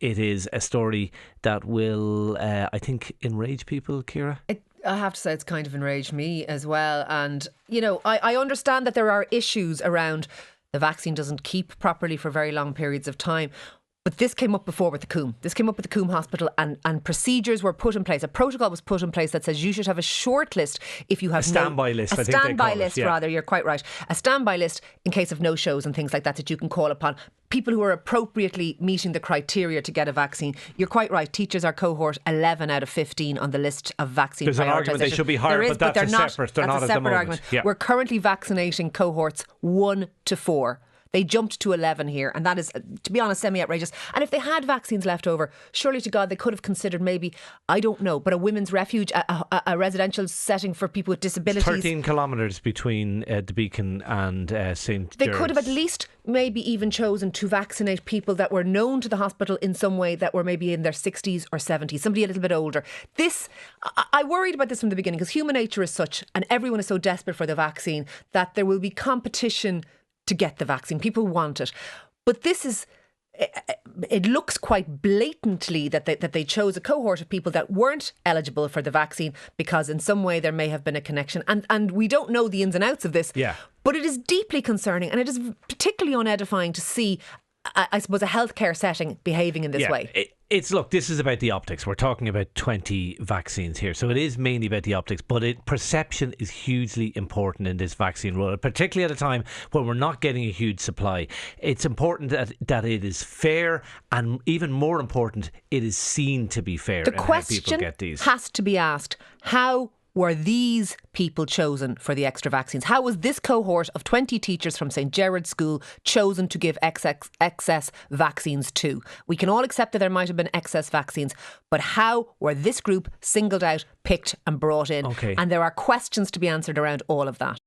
it is a story that will, I think, enrage people, Ciara. I have to say it's kind of enraged me as well. And, I understand that there are issues around the vaccine doesn't keep properly for very long periods of time. But this came up before with the Coombe. This came up with the Coombe Hospital, and procedures were put in place. A protocol was put in place that says you should have a short list if you have a standby list. A standby list, rather. You're quite right. A standby list in case of no shows and things like that you can call upon. People who are appropriately meeting the criteria to get a vaccine. You're quite right. Teachers are cohort 11 out of 15 on the list of vaccine. There's an argument they should be higher, but that's separate. They're not at the moment. Argument. Yeah. We're currently vaccinating cohorts 1 to 4. They jumped to 11 here, and that is, to be honest, semi-outrageous. And if they had vaccines left over, surely to God they could have considered maybe, I don't know, but a women's refuge, a residential setting for people with disabilities. 13 kilometres between the Beacon and St. Gerard's. They could have at least maybe even chosen to vaccinate people that were known to the hospital in some way, that were maybe in their 60s or 70s, somebody a little bit older. I worried about this from the beginning, because human nature is such, and everyone is so desperate for the vaccine, that there will be competition to get the vaccine. People want it. But this is, it looks quite blatantly that they chose a cohort of people that weren't eligible for the vaccine because in some way there may have been a connection. And we don't know the ins and outs of this. Yeah. But it is deeply concerning, and it is particularly unedifying to see, I suppose, a healthcare setting behaving in this way. Look, this is about the optics. We're talking about 20 vaccines here. So it is mainly about the optics, but perception is hugely important in this vaccine rollout, particularly at a time when we're not getting a huge supply. It's important that it is fair, and even more important, it is seen to be fair. The question has to be asked, how were these people chosen for the extra vaccines? How was this cohort of 20 teachers from St. Gerard's School chosen to give excess vaccines to? We can all accept that there might have been excess vaccines, but how were this group singled out, picked and brought in? Okay. And there are questions to be answered around all of that.